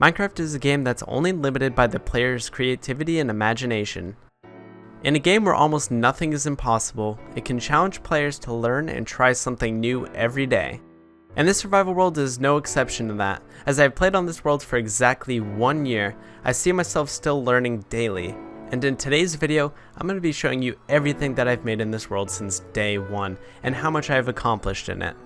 Minecraft is a game that's only limited by the player's creativity and imagination. In a game where almost nothing is impossible, it can challenge players to learn and try something new every day. And this survival world is no exception to that. As I've played on this world for exactly 1 year, I see myself still learning daily. And in today's video, I'm going to be showing you everything that I've made in this world since day 1, and how much I have accomplished in it.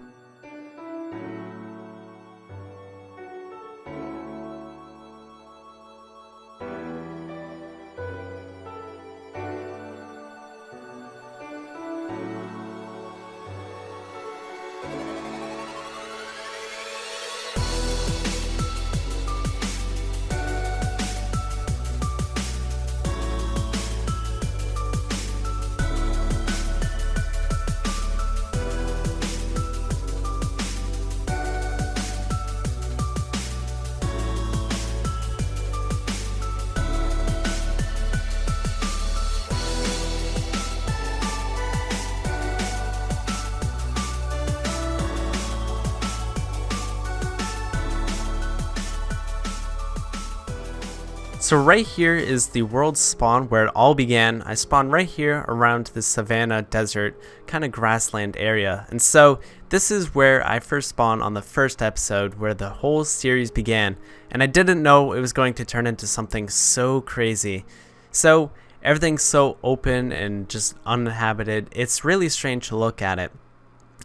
So right here is the world spawn where it all began. I spawned right here around the savanna desert kind of grassland area, and so this is where I first spawned on the first episode where the whole series began, and I didn't know it was going to turn into something so crazy. So everything's so open and just uninhabited, it's really strange to look at it.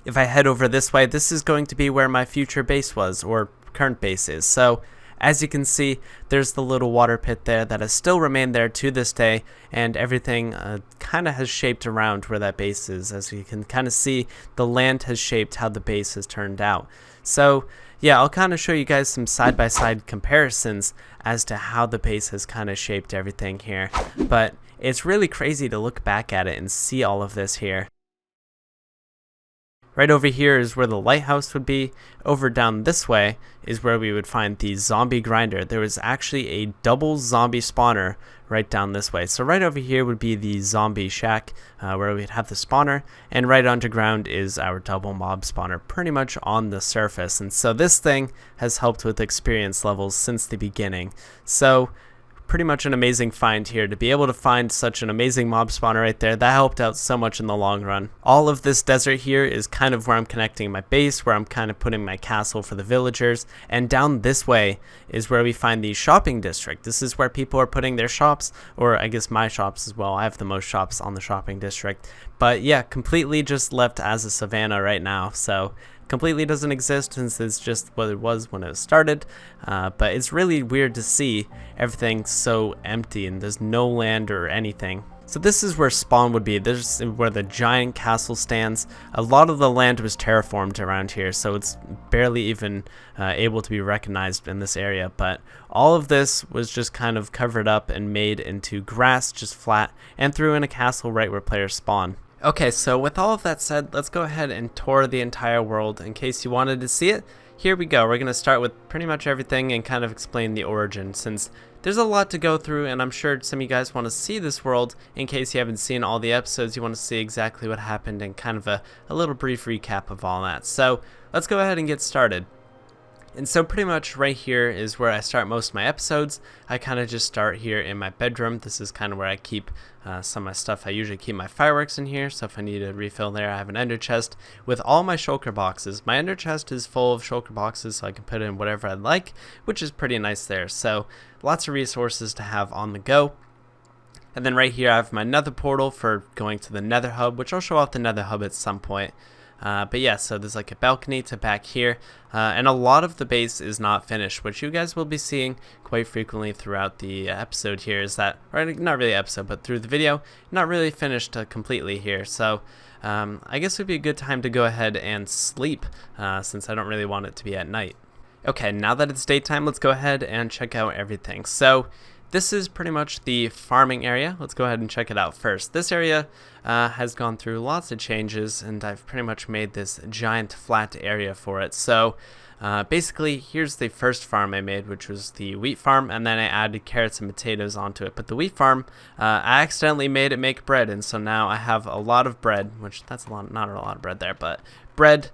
If I head over this way, this is going to be where my future base was, or current base is. So as you can see, there's the little water pit there that has still remained there to this day, and everything kind of has shaped around where that base is. As you can kind of see, the land has shaped how the base has turned out. So yeah, I'll kind of show you guys some side-by-side comparisons as to how the base has kind of shaped everything here. But it's really crazy to look back at it and see all of this here. Right over here is where the lighthouse would be. Over down this way is where we would find the zombie grinder. There was actually a double zombie spawner right down this way. So right over here would be the zombie shack where we'd have the spawner, and right underground is our double mob spawner pretty much on the surface. And so this thing has helped with experience levels since the beginning. So pretty much an amazing find here. To be able to find such an amazing mob spawner right there, that helped out so much in the long run. All of this desert here is kind of where I'm connecting my base, where I'm kind of putting my castle for the villagers, and down this way is where we find the shopping district. This is where people are putting their shops, or I guess my shops as well. I have the most shops on the shopping district. But yeah, completely just left as a savanna right now, so completely doesn't exist since it's just what it was when it started, but it's really weird to see everything so empty and there's no land or anything. So this is where spawn would be. This is where the giant castle stands. A lot of the land was terraformed around here, so it's barely even able to be recognized in this area, but all of this was just kind of covered up and made into grass, just flat, and threw in a castle right where players spawn. Okay, so with all of that said, let's go ahead and tour the entire world. In case you wanted to see it, here we go. We're going to start with pretty much everything and kind of explain the origin, since there's a lot to go through, and I'm sure some of you guys want to see this world. In case you haven't seen all the episodes, you want to see exactly what happened and kind of a little brief recap of all that. So let's go ahead and get started. And so pretty much right here is where I start most of my episodes. I kind of just start here in my bedroom. This is kind of where I keep some of my stuff. I usually keep my fireworks in here, so if I need a refill there, I have an ender chest with all my shulker boxes. My ender chest is full of shulker boxes, so I can put in whatever I'd like, which is pretty nice there. So lots of resources to have on the go. And then right here I have my nether portal for going to the Nether Hub, which I'll show off the Nether Hub at some point. But yeah, so there's like a balcony to back here, and a lot of the base is not finished, which you guys will be seeing quite frequently throughout the episode here, is that, or not really episode, but through the video, not really finished completely here. So I guess it would be a good time to go ahead and sleep, since I don't really want it to be at night. Okay, now that it's daytime, let's go ahead and check out everything. So this is pretty much the farming area. Let's go ahead and check it out first. This area has gone through lots of changes, and I've pretty much made this giant flat area for it. So basically, here's the first farm I made, which was the wheat farm, and then I added carrots and potatoes onto it. But the wheat farm, I accidentally made it make bread, and so now I have a lot of bread, which that's a lot, not a lot of bread there, but bread,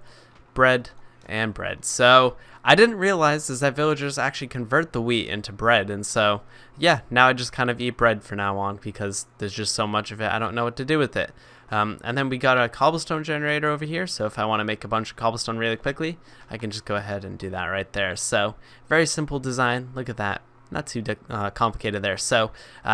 and bread. So I didn't realize is that villagers actually convert the wheat into bread, and so yeah, now I just kind of eat bread from now on because there's just so much of it I don't know what to do with it. And then we got a cobblestone generator over here, so if I want to make a bunch of cobblestone really quickly, I can just go ahead and do that right there. So very simple design, look at that, not too complicated there. So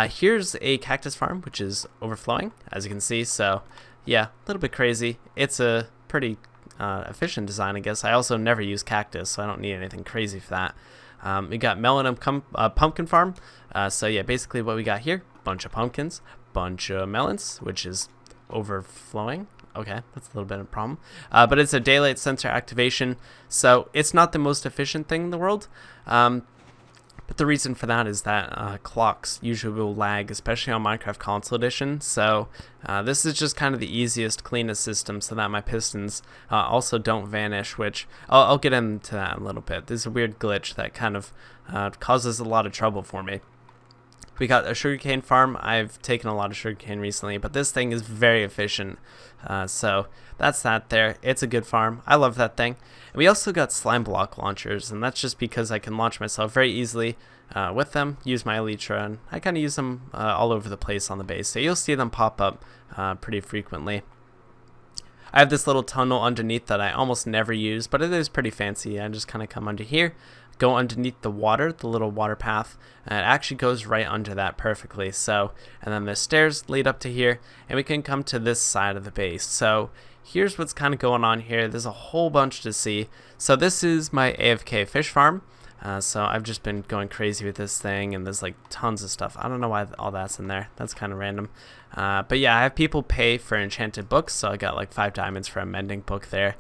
here's a cactus farm which is overflowing, as you can see. So yeah, a little bit crazy. It's a pretty efficient design, I guess. I also never use cactus, so I don't need anything crazy for that. We got melon and pumpkin farm. So yeah, basically what we got here, bunch of pumpkins, bunch of melons, which is overflowing. Okay, that's a little bit of a problem. But it's a daylight sensor activation, so it's not the most efficient thing in the world. But the reason for that is that clocks usually will lag, especially on Minecraft Console Edition. So this is just kind of the easiest, cleanest system so that my pistons also don't vanish, which I'll get into that in a little bit. There's a weird glitch that kind of causes a lot of trouble for me. We got a sugarcane farm. I've taken a lot of sugarcane recently, but this thing is very efficient. So that's that there. It's a good farm. I love that thing. And we also got slime block launchers, and that's just because I can launch myself very easily with them, use my elytra, and I kind of use them all over the place on the base. So you'll see them pop up pretty frequently. I have this little tunnel underneath that I almost never use, but it is pretty fancy. I just kind of come under here, go underneath the water, the little water path, and it actually goes right under that perfectly. So, and then the stairs lead up to here, and we can come to this side of the base. So here's what's kind of going on here. There's a whole bunch to see. So this is my AFK fish farm. So I've just been going crazy with this thing, and there's like tons of stuff. I don't know why all that's in there. That's kind of random. But yeah, I have people pay for enchanted books, so I got like 5 diamonds for a mending book there.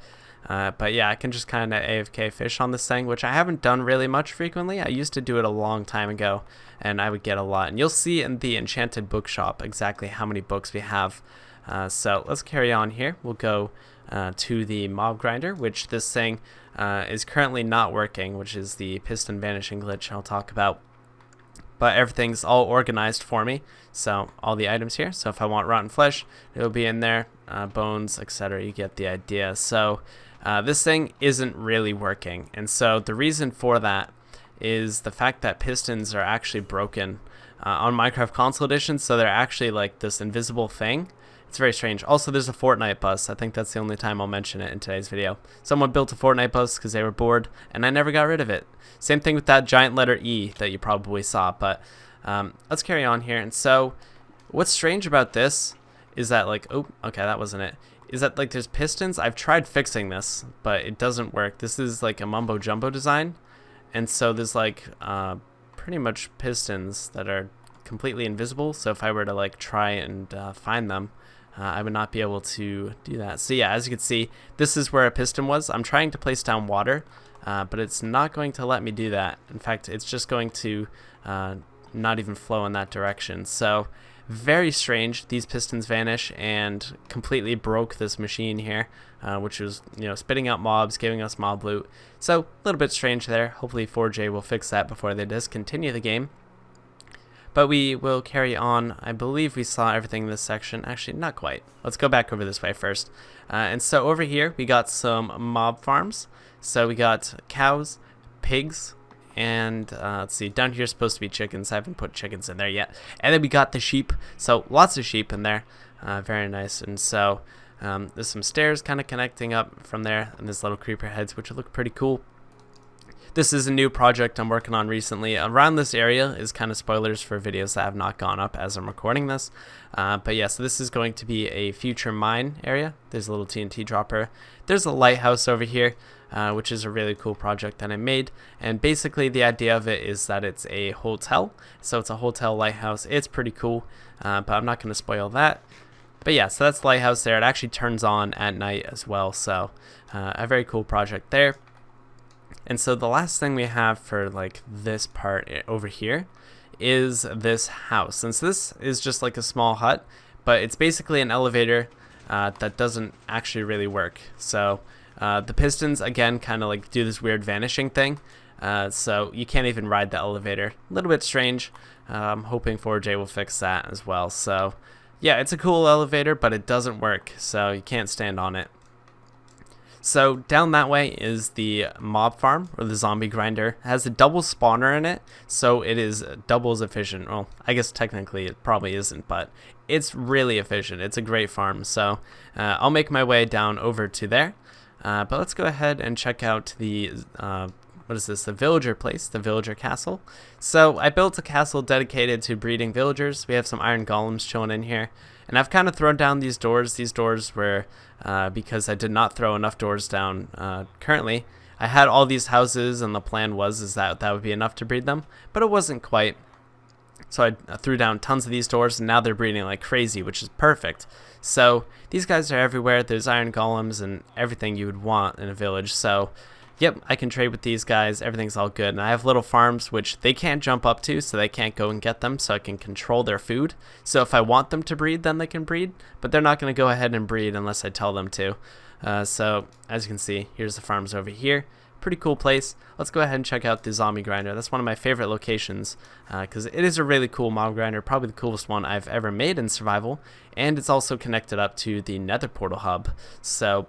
But yeah, I can just kind of AFK fish on this thing, which I haven't done really much frequently. I used to do it a long time ago, and I would get a lot. And you'll see in the enchanted bookshop exactly how many books we have. So let's carry on here. We'll go to the mob grinder, which this thing is currently not working, which is the piston vanishing glitch I'll talk about. But everything's all organized for me, so all the items here. So if I want rotten flesh, it'll be in there, bones, etc. You get the idea. So this thing isn't really working, and so the reason for that is the fact that pistons are actually broken on Minecraft Console Edition, so they're actually like this invisible thing. It's very strange. Also, there's a Fortnite bus. I think that's the only time I'll mention it in today's video. Someone built a Fortnite bus because they were bored, and I never got rid of it. Same thing with that giant letter E that you probably saw, but let's carry on here. And so what's strange about this is that, like, oh, okay, that wasn't it. Is that, like, there's pistons. I've tried fixing this, but it doesn't work. This is, like, a mumbo-jumbo design, and so there's, like, pretty much pistons that are completely invisible, so if I were to, like, try and find them, I would not be able to do that. So yeah, as you can see, this is where a piston was. I'm trying to place down water, but it's not going to let me do that. In fact, it's just going to not even flow in that direction. So very strange. These pistons vanish and completely broke this machine here, which was, you know, spitting out mobs, giving us mob loot. So a little bit strange there. Hopefully 4J will fix that before they discontinue the game. But we will carry on. I believe we saw everything in this section. Actually, not quite. Let's go back over this way first. And so over here, we got some mob farms. So we got cows, pigs, and let's see, down here is supposed to be chickens. I haven't put chickens in there yet. And then we got the sheep. So lots of sheep in there. Very nice. And so there's some stairs kind of connecting up from there, and there's little creeper heads, which look pretty cool. This is a new project I'm working on recently. Around this area is kind of spoilers for videos that have not gone up as I'm recording this. But yeah, so this is going to be a future mine area. There's a little TNT dropper. There's a lighthouse over here, which is a really cool project that I made. And basically the idea of it is that it's a hotel. So it's a hotel lighthouse. It's pretty cool, but I'm not going to spoil that. But yeah, so that's the lighthouse there. It actually turns on at night as well. So a very cool project there. And so the last thing we have for like this part over here is this house. And so this is just like a small hut, but it's basically an elevator that doesn't actually really work. So the pistons, again, kind of like do this weird vanishing thing. So you can't even ride the elevator. A little bit strange. I'm hoping 4J will fix that as well. So yeah, it's a cool elevator, but it doesn't work. So you can't stand on it. So down that way is the mob farm, or the zombie grinder. It has a double spawner in it, so it is double as efficient. Well, I guess technically it probably isn't, but it's really efficient. It's a great farm. So I'll make my way down over to there. But let's go ahead and check out the what is this? The villager place, the villager castle. So I built a castle dedicated to breeding villagers. We have some iron golems chilling in here. And I've kind of thrown down these doors. These doors were, because I did not throw enough doors down currently. I had all these houses, and the plan was that would be enough to breed them. But it wasn't quite. So I threw down tons of these doors, and now they're breeding like crazy, which is perfect. So these guys are everywhere. There's iron golems and everything you would want in a village. So yep, I can trade with these guys. Everything's all good. And I have little farms, which they can't jump up to, so they can't go and get them, so I can control their food. So if I want them to breed, then they can breed. But they're not going to go ahead and breed unless I tell them to. So as you can see, here's the farms over here. Pretty cool place. Let's go ahead and check out the zombie grinder. That's one of my favorite locations because it is a really cool mob grinder, probably the coolest one I've ever made in survival, and it's also connected up to the Nether portal hub. So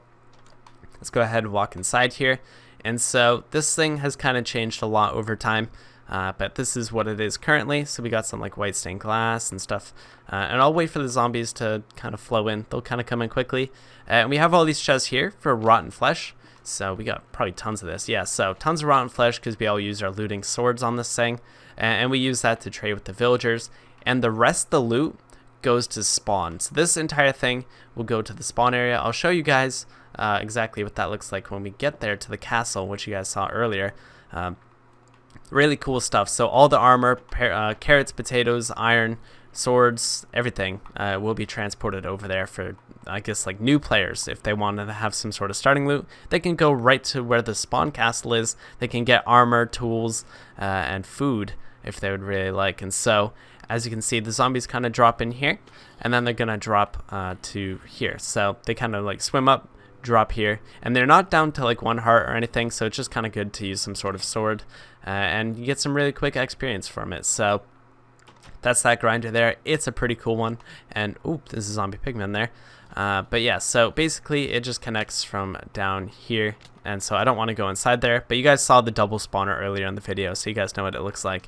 let's go ahead and walk inside here. And so this thing has kind of changed a lot over time, but this is what it is currently. So we got some like white stained glass and stuff, and I'll wait for the zombies to kind of flow in. They'll kind of come in quickly, and we have all these chests here for rotten flesh. So we got probably tons of this. Yeah, so tons of rotten flesh because we all use our looting swords on this thing. And we use that to trade with the villagers. And the rest of the loot goes to spawn. So this entire thing will go to the spawn area. I'll show you guys exactly what that looks like when we get there to the castle, which you guys saw earlier. Really cool stuff. So all the armor, carrots, potatoes, iron, swords, everything will be transported over there for, I guess, like new players. If they wanted to have some sort of starting loot, they can go right to where the spawn castle is. They can get armor, tools, and food if they would really like. And so as you can see, the zombies kind of drop in here, and then they're gonna drop to here. So they kind of like swim up, drop here, and they're not down to like 1 heart or anything, so it's just kind of good to use some sort of sword, and you get some really quick experience from it. So that's that grinder there. It's a pretty cool one, and oop, there's a zombie pigman there. But yeah, so basically it just connects from down here, and so I don't want to go inside there, but you guys saw the double spawner earlier in the video, so you guys know what it looks like.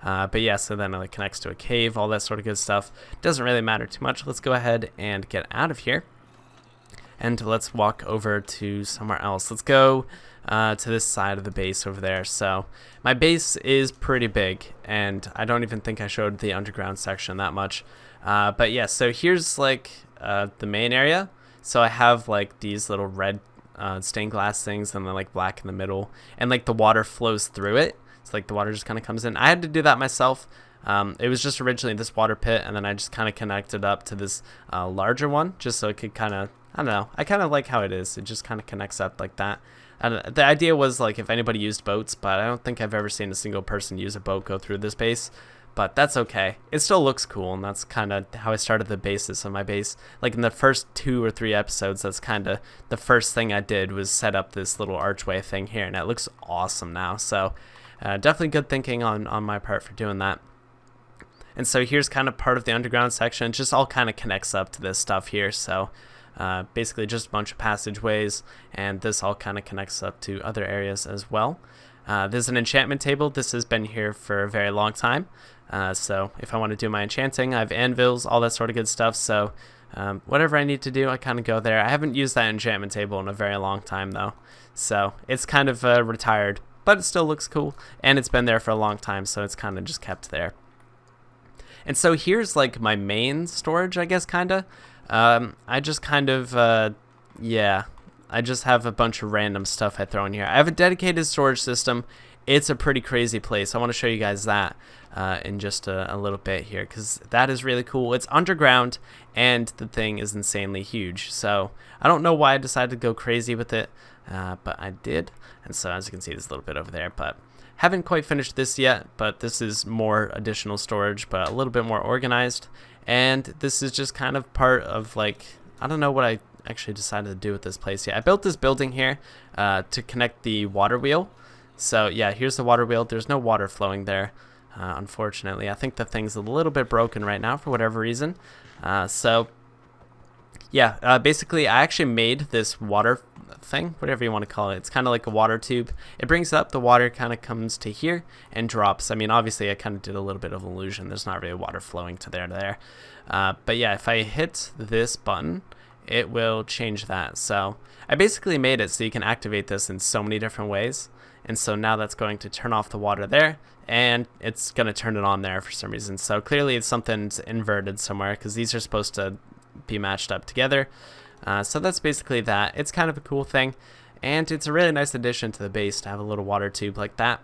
But yeah, so then it like connects to a cave, all that sort of good stuff. Doesn't really matter too much. Let's go ahead and get out of here, and let's walk over to somewhere else. Let's go to this side of the base over there. So my base is pretty big, and I don't even think I showed the underground section that much. But yeah, so here's like the main area. So I have like these little red stained glass things, and then like black in the middle, and like the water flows through it. It's like the water just kind of comes in. I had to do that myself. It was just originally this water pit, and then I just kind of connected up to this larger one, just so it could kind of, I don't know, I kind of like how it is. It just kind of connects up like that. And the idea was like if anybody used boats, but I don't think I've ever seen a single person use a boat go through this base. But that's okay. It still looks cool, and that's kind of how I started the basis of my base. Like in the first 2 or 3 episodes, that's kind of the first thing I did was set up this little archway thing here, and it looks awesome now. So definitely good thinking on my part for doing that. And so here's kind of part of the underground section. It just all kind of connects up to this stuff here. So basically just a bunch of passageways, and this all kind of connects up to other areas as well. There's an enchantment table. This has been here for a very long time. So if I want to do my enchanting, I have anvils, all that sort of good stuff. So whatever I need to do, I kind of go there. I haven't used that enchantment table in a very long time though. So it's kind of retired, but it still looks cool, and it's been there for a long time, so it's kind of just kept there. And so here's like my main storage, I guess, kind of. I just kind of, yeah, I just have a bunch of random stuff I throw in here. I have a dedicated storage system. It's a pretty crazy place. I want to show you guys that in just a little bit here, because that is really cool. It's underground, and the thing is insanely huge. So I don't know why I decided to go crazy with it, but I did. And so as you can see, there's a little bit over there, but haven't quite finished this yet. But this is more additional storage, but a little bit more organized. And this is just kind of part of, like, I don't know what I actually decided to do with this place yet. I built this building here to connect the water wheel. So yeah, here's the water wheel. There's no water flowing there, unfortunately. I think the thing's a little bit broken right now for whatever reason. So yeah, basically I actually made this water thing, whatever you want to call it. It's kind of like a water tube. It brings up, the water kind of comes to here and drops. I mean, obviously I kind of did a little bit of illusion. There's not really water flowing to there. But yeah, if I hit this button, it will change that. So I basically made it so you can activate this in so many different ways. And so now that's going to turn off the water there, and it's going to turn it on there for some reason. So clearly something's inverted somewhere, because these are supposed to be matched up together. So that's basically that. It's kind of a cool thing, and it's a really nice addition to the base to have a little water tube like that.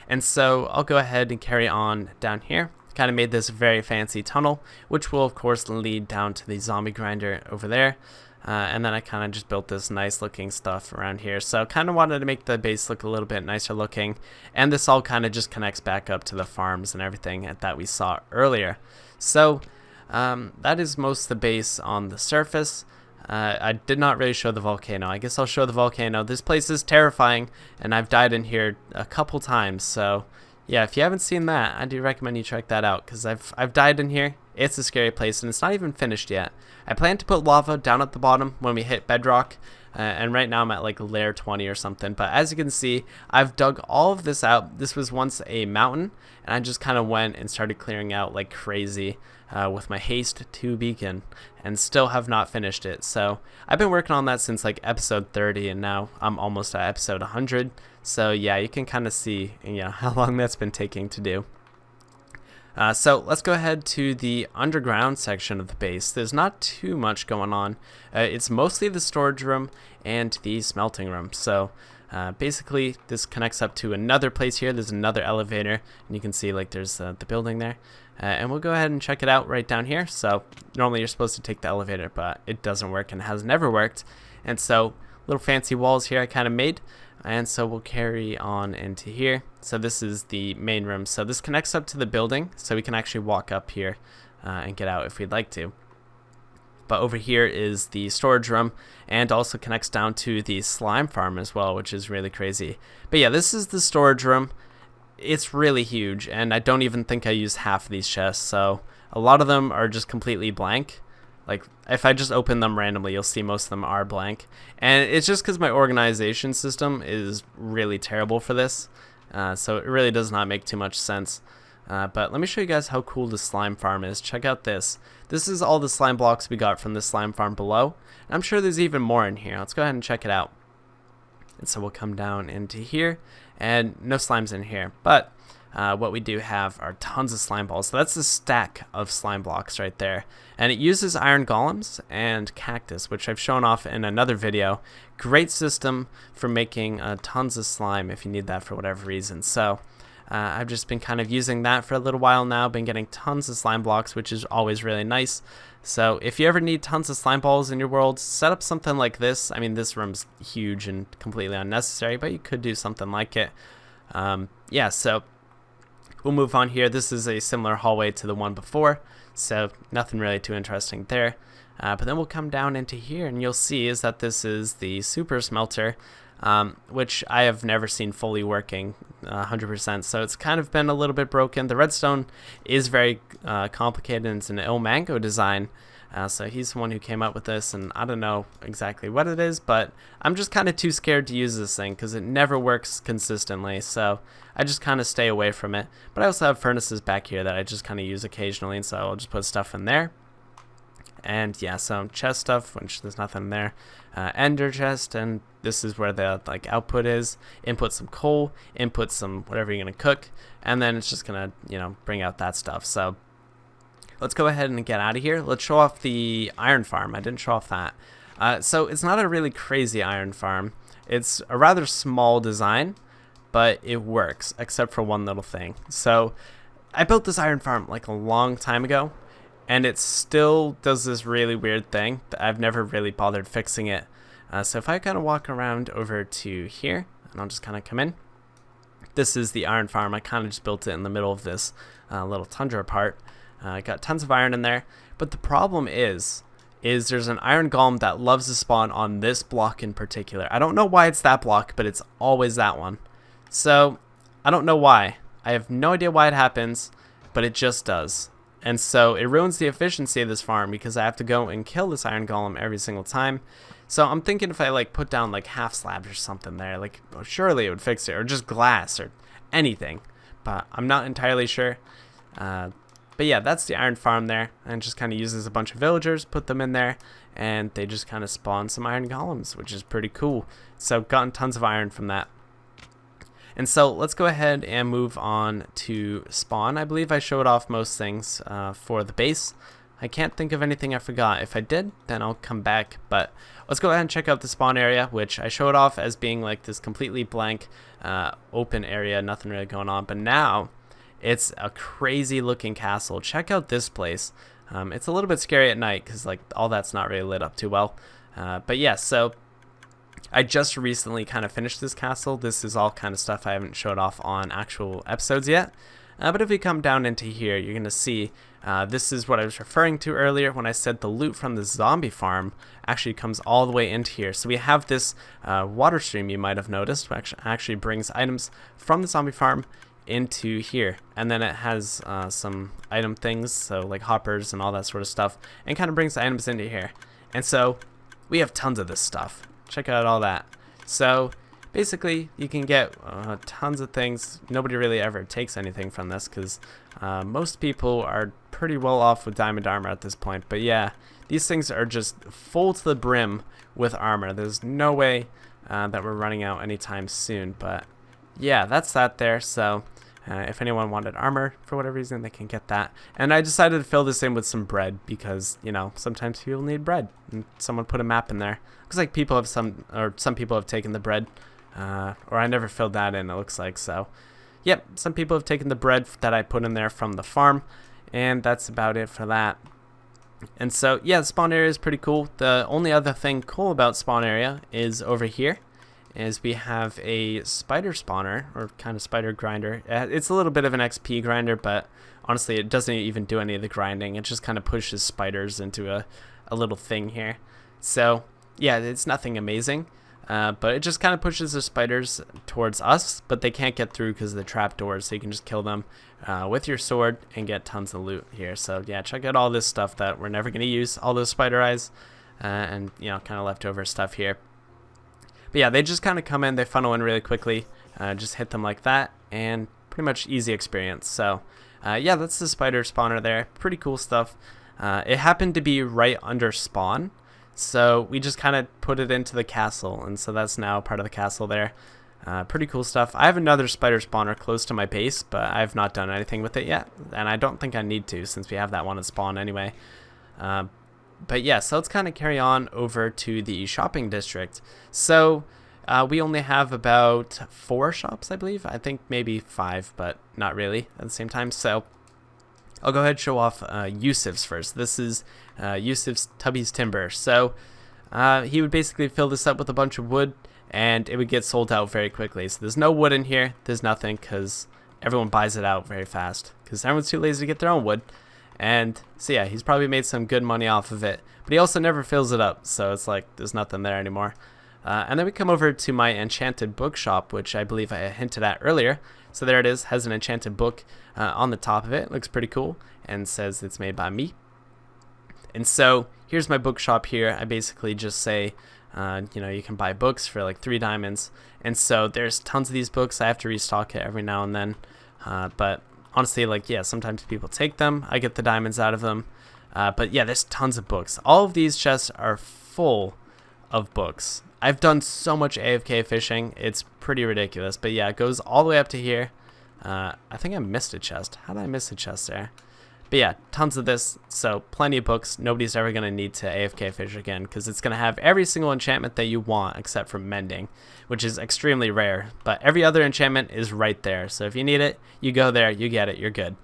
And so I'll go ahead and carry on down here. Kind of made this very fancy tunnel, which will of course lead down to the zombie grinder over there. And then I kind of just built this nice looking stuff around here. So kind of wanted to make the base look a little bit nicer looking. And this all kind of just connects back up to the farms and everything that we saw earlier. So that is most of the base on the surface. I did not really show the volcano. I guess I'll show the volcano. This place is terrifying, and I've died in here a couple times. So yeah, if you haven't seen that, I do recommend you check that out, because I've died in here. It's a scary place, and it's not even finished yet. I plan to put lava down at the bottom when we hit bedrock, and right now I'm at like layer 20 or something. But as you can see, I've dug all of this out. This was once a mountain, and I just kind of went and started clearing out like crazy with my haste to beacon, and still have not finished it. So I've been working on that since like episode 30, and now I'm almost at episode 100. So yeah, you can kind of see, you know, how long that's been taking to do. So let's go ahead to the underground section of the base. There's not too much going on. It's mostly the storage room and the smelting room. So basically this connects up to another place here. There's another elevator, and you can see like there's the building there. And we'll go ahead and check it out right down here. So normally you're supposed to take the elevator, but it doesn't work and has never worked. And so little fancy walls here I kind of made. And so we'll carry on into here. So this is the main room. So this connects up to the building, so we can actually walk up here and get out if we'd like to. But over here is the storage room, and also connects down to the slime farm as well, which is really crazy. But yeah, this is the storage room. It's really huge, and I don't even think I used half of these chests. So a lot of them are just completely blank. Like, if I just open them randomly, you'll see most of them are blank. And it's just because my organization system is really terrible for this. So it really does not make too much sense. But let me show you guys how cool the slime farm is. Check out this. This is all the slime blocks we got from the slime farm below. And I'm sure there's even more in here. Let's go ahead and check it out. And so we'll come down into here. And no slimes in here. But what we do have are tons of slime balls. So that's a stack of slime blocks right there. And it uses iron golems and cactus, which I've shown off in another video. Great system for making tons of slime if you need that for whatever reason. So I've just been kind of using that for a little while now. Been getting tons of slime blocks, which is always really nice. So if you ever need tons of slime balls in your world, set up something like this. I mean, this room's huge and completely unnecessary, but you could do something like it. Yeah, so we'll move on here. This is a similar hallway to the one before, so nothing really too interesting there. But then we'll come down into here, and you'll see is that this is the super smelter, which I have never seen fully working 100%. So it's kind of been a little bit broken. The redstone is very complicated, and it's an Il Mango design. So he's the one who came up with this, and I don't know exactly what it is, but I'm just kind of too scared to use this thing because it never works consistently. So I just kind of stay away from it. But I also have furnaces back here that I just kind of use occasionally, and so I'll just put stuff in there. And yeah, some chest stuff, which there's nothing there. Ender chest, and this is where the like output is. Input some coal, input some whatever you're gonna cook, and then it's just gonna, you know, bring out that stuff. So let's go ahead and get out of here. Let's show off the iron farm. I didn't show off that. So it's not a really crazy iron farm. It's a rather small design, but it works, except for one little thing. So I built this iron farm like a long time ago, and it still does this really weird thing that I've never really bothered fixing it. So if I kind of walk around over to here, and I'll just kind of come in. This is the iron farm. I kind of just built it in the middle of this little tundra part. I got tons of iron in there, but the problem is there's an iron golem that loves to spawn on this block in particular. I don't know why it's that block, but it's always that one. So I don't know why. I have no idea why it happens, but it just does. And so it ruins the efficiency of this farm because I have to go and kill this iron golem every single time. So I'm thinking if I like put down like half slabs or something there, like surely it would fix it, or just glass or anything. But I'm not entirely sure. But yeah, that's the iron farm there, and just kind of uses a bunch of villagers, put them in there, and they just kind of spawn some iron golems, which is pretty cool. So gotten tons of iron from that. And so let's go ahead and move on to spawn. I believe I showed off most things for the base. I can't think of anything I forgot. If I did, then I'll come back. But let's go ahead and check out the spawn area, which I showed off as being like this completely blank open area, nothing really going on. But now it's a crazy looking castle. Check out this place. It's a little bit scary at night because like all that's not really lit up too well. But yeah, so I just recently kind of finished this castle. This is all kind of stuff I haven't showed off on actual episodes yet. But if we come down into here, you're going to see this is what I was referring to earlier when I said the loot from the zombie farm actually comes all the way into here. So we have this water stream you might have noticed, which actually brings items from the zombie farm into here, and then it has some item things, so like hoppers and all that sort of stuff, and kind of brings the items into here. And so we have tons of this stuff. Check out all that. So basically you can get tons of things. Nobody really ever takes anything from this because most people are pretty well off with diamond armor at this point. But yeah, these things are just full to the brim with armor. There's no way that we're running out anytime soon. But yeah, that's that there. So if anyone wanted armor for whatever reason, they can get that. And I decided to fill this in with some bread because, you know, sometimes people need bread. And someone put a map in there. Looks like people have some people have taken the bread. Or I never filled that in, it looks like. So, yep, some people have taken the bread that I put in there from the farm. And that's about it for that. And so, yeah, the spawn area is pretty cool. The only other thing cool about spawn area is over here. Is we have a spider spawner, or kind of spider grinder. It's a little bit of an XP grinder, but honestly it doesn't even do any of the grinding. It just kind of pushes spiders into a little thing here. So yeah, it's nothing amazing, but it just kind of pushes the spiders towards us, but they can't get through because of the trapdoors, so you can just kill them with your sword and get tons of loot here. So yeah, check out all this stuff that we're never going to use, all those spider eyes, and you know, kind of leftover stuff here. But yeah, they just kind of come in, they funnel in really quickly, just hit them like that, and pretty much easy experience. So yeah, that's the spider spawner there. Pretty cool stuff. It happened to be right under spawn, so we just kind of put it into the castle, and so that's now part of the castle there. Pretty cool stuff. I have another spider spawner close to my base, but I've not done anything with it yet, and I don't think I need to since we have that one at spawn anyway. But yeah, so let's kind of carry on over to the shopping district. So we only have about 4 shops, I believe. I think maybe 5, but not really at the same time. So I'll go ahead and show off Yusuf's first. This is Yusuf's Tubby's Timber. So he would basically fill this up with a bunch of wood, and it would get sold out very quickly. So there's no wood in here. There's nothing because everyone buys it out very fast because everyone's too lazy to get their own wood. And so yeah, he's probably made some good money off of it, but he also never fills it up, so it's like there's nothing there anymore. And then we come over to my enchanted bookshop, which I believe I hinted at earlier. So there it is, has an enchanted book on the top of it. Looks pretty cool and says it's made by me. And so here's my bookshop here. I basically just say you know, you can buy books for like 3 diamonds, and so there's tons of these books. I have to restock it every now and then, but honestly, like, yeah, sometimes people take them. I get the diamonds out of them. But yeah, there's tons of books. All of these chests are full of books. I've done so much AFK fishing. It's pretty ridiculous. But yeah, it goes all the way up to here. I think I missed a chest. How did I miss a chest there? But yeah, tons of this. So plenty of books. Nobody's ever going to need to AFK fish again because it's going to have every single enchantment that you want except for mending, which is extremely rare. But every other enchantment is right there. So if you need it, you go there, you get it, you're good.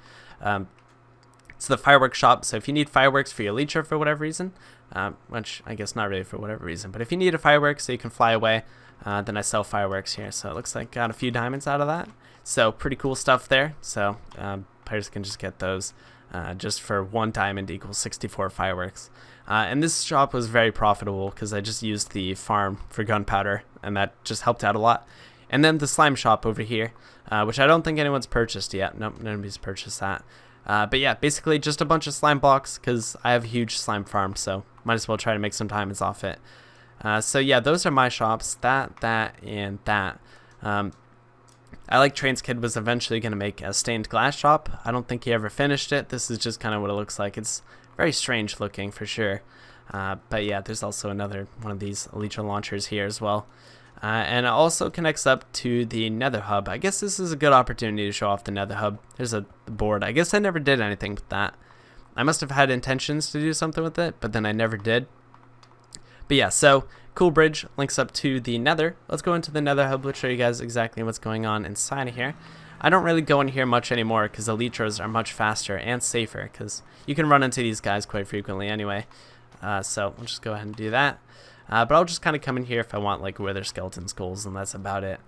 It's the fireworks shop. So if you need fireworks for your leecher for whatever reason, which I guess not really for whatever reason, but if you need a fireworks so you can fly away, then I sell fireworks here. So it looks like got a few diamonds out of that. So pretty cool stuff there. So players can just get those. Just for 1 diamond equals 64 fireworks. And this shop was very profitable because I just used the farm for gunpowder, and that just helped out a lot. And then the slime shop over here, which I don't think anyone's purchased yet. Nope, nobody's purchased that. But yeah, basically just a bunch of slime blocks because I have a huge slime farm, so might as well try to make some diamonds off it. So yeah, those are my shops, that, and that. I like Train's Kid was eventually going to make a stained glass shop. I don't think he ever finished it. This is just kind of what it looks like. It's very strange looking for sure. But yeah, there's also another one of these Elytra launchers here as well. And it also connects up to the Nether Hub. I guess this is a good opportunity to show off the Nether Hub. There's a board. I guess I never did anything with that. I must have had intentions to do something with it, but then I never did. But yeah, so cool bridge links up to the Nether. Let's go into the Nether Hub. Let's show you guys exactly what's going on inside of here. I don't really go in here much anymore because the Elytras are much faster and safer because you can run into these guys quite frequently anyway. So we'll just go ahead and do that. But I'll just kind of come in here if I want like wither skeleton skulls, and that's about it.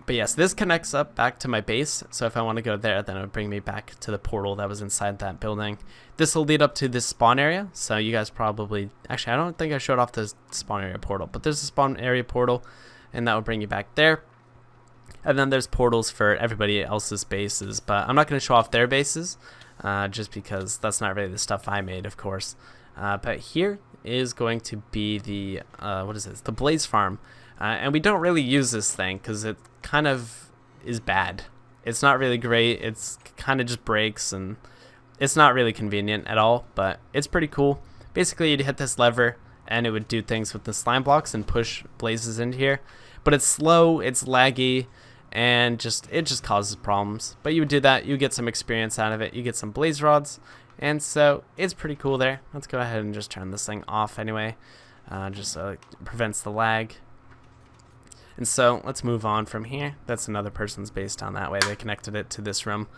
But yes, this connects up back to my base, so if I want to go there, then it would bring me back to the portal that was inside that building. This will lead up to this spawn area, so you guys probably... Actually, I don't think I showed off the spawn area portal, but there's a spawn area portal, and that will bring you back there. And then there's portals for everybody else's bases, but I'm not going to show off their bases, just because that's not really the stuff I made, of course. But here is going to be the, what is this? The Blaze Farm. And we don't really use this thing because it kind of is bad. It's not really great. It's kind of just breaks, and it's not really convenient at all, but it's pretty cool. Basically, you'd hit this lever and it would do things with the slime blocks and push blazes into here. But it's slow, it's laggy, and it just causes problems. But you would do that, you get some experience out of it, you get some blaze rods, and so it's pretty cool there. Let's go ahead and just turn this thing off anyway, just so it prevents the lag. And so let's move on from here. That's another person's base down that way. They connected it to this room.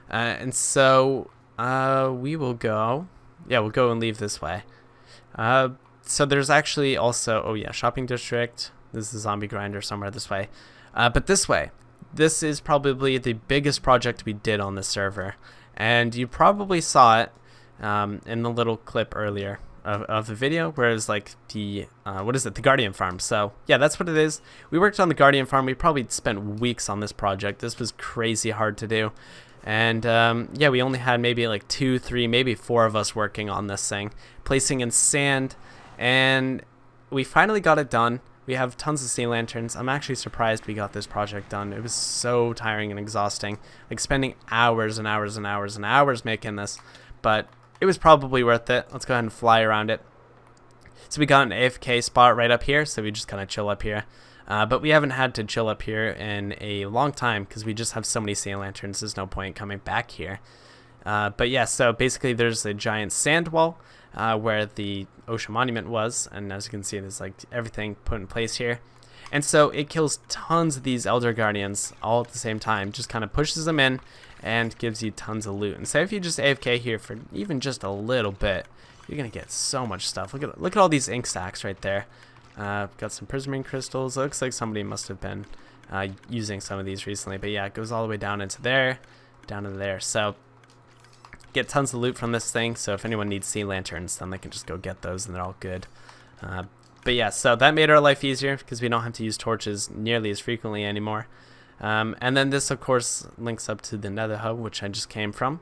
And so we will go. Yeah, we'll go and leave this way. So there's actually also, oh yeah, shopping district. This is a zombie grinder somewhere this way. But this way, this is probably the biggest project we did on this server. And you probably saw it in the little clip earlier of the video, where it's like the what is it, the Guardian Farm. So yeah, that's what it is. We worked on the Guardian Farm. We probably spent weeks on this project. This was crazy hard to do, and yeah, we only had maybe like 2, 3, maybe 4 of us working on this thing, placing in sand, and we finally got it done. We have tons of sea lanterns. I'm actually surprised we got this project done. It was so tiring and exhausting, like spending hours and hours and hours and hours making this, but it was probably worth it. Let's go ahead and fly around it. So we got an AFK spot right up here, so we just kind of chill up here. But we haven't had to chill up here in a long time because we just have so many sea lanterns. There's no point coming back here. But yeah, so basically there's a giant sand wall where the ocean monument was, and as you can see, there's like everything put in place here. And so it kills tons of these Elder Guardians all at the same time, just kind of pushes them in and gives you tons of loot. And so if you just AFK here for even just a little bit, you're gonna get so much stuff. Look at all these ink stacks right there. Got some prismarine crystals. It looks like somebody must have been using some of these recently, but yeah, it goes all the way down into there, down into there. So get tons of loot from this thing, so if anyone needs sea lanterns, then they can just go get those and they're all good. But yeah, so that made our life easier because we don't have to use torches nearly as frequently anymore. And then this, of course, links up to the Nether Hub, which I just came from.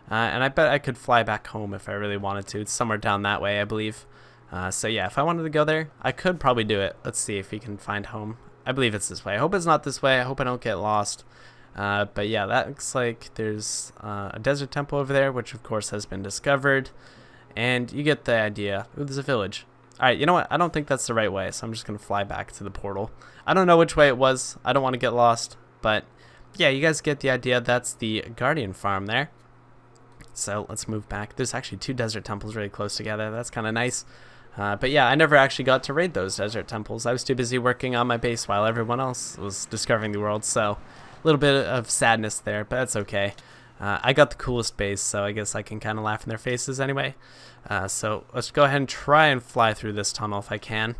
And I bet I could fly back home if I really wanted to. It's somewhere down that way, I believe. So yeah, if I wanted to go there, I could probably do it. Let's see if we can find home. I believe it's this way. I hope it's not this way. I hope I don't get lost. But yeah, that looks like there's a desert temple over there, which of course has been discovered. And you get the idea. Ooh, there's a village. Alright, you know what? I don't think that's the right way, so I'm just going to fly back to the portal. I don't know which way it was. I don't want to get lost. But yeah, you guys get the idea. That's the Guardian Farm there. So let's move back. There's actually 2 desert temples really close together. That's kind of nice. But yeah, I never actually got to raid those desert temples. I was too busy working on my base while everyone else was discovering the world. So a little bit of sadness there, but that's okay. I got the coolest base, so I guess I can kind of laugh in their faces anyway. So let's go ahead and try and fly through this tunnel if I can,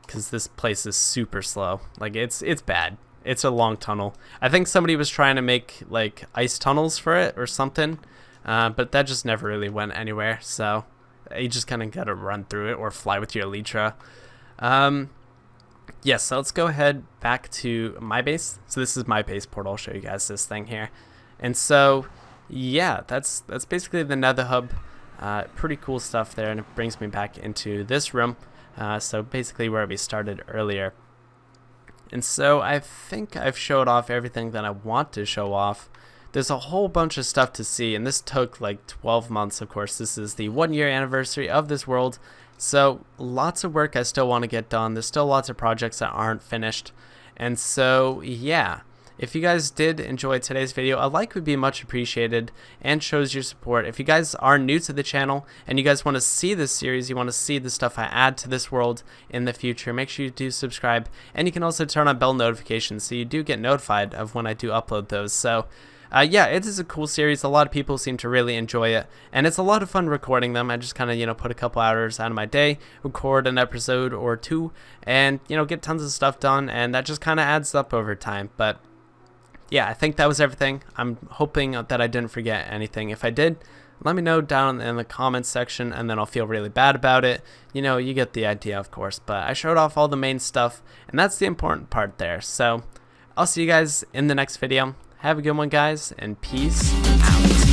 because this place is super slow. Like, it's bad. It's a long tunnel. I think somebody was trying to make like ice tunnels for it or something, but that just never really went anywhere. So you just kind of got to run through it or fly with your Elytra. Yes, so let's go ahead back to my base. So this is my base portal. I'll show you guys this thing here. And so, yeah, that's basically the Nether Hub. Pretty cool stuff there, and it brings me back into this room. So basically where we started earlier. And so I think I've showed off everything that I want to show off. There's a whole bunch of stuff to see, and this took like 12 months. Of course, this is the 1-year anniversary of this world, so lots of work I still want to get done. There's still lots of projects that aren't finished. And so yeah, if you guys did enjoy today's video, a like would be much appreciated and shows your support. If you guys are new to the channel and you guys want to see this series, you want to see the stuff I add to this world in the future, make sure you do subscribe, and you can also turn on bell notifications so you do get notified of when I do upload those. So yeah, it is a cool series. A lot of people seem to really enjoy it, and it's a lot of fun recording them. I just kind of, put a couple hours out of my day, record an episode or two, and, get tons of stuff done, and that just kind of adds up over time. But yeah, I think that was everything. I'm hoping that I didn't forget anything. If I did, let me know down in the comments section, and then I'll feel really bad about it. You get the idea, of course, but I showed off all the main stuff, and that's the important part there. So I'll see you guys in the next video. Have a good one, guys, and peace out.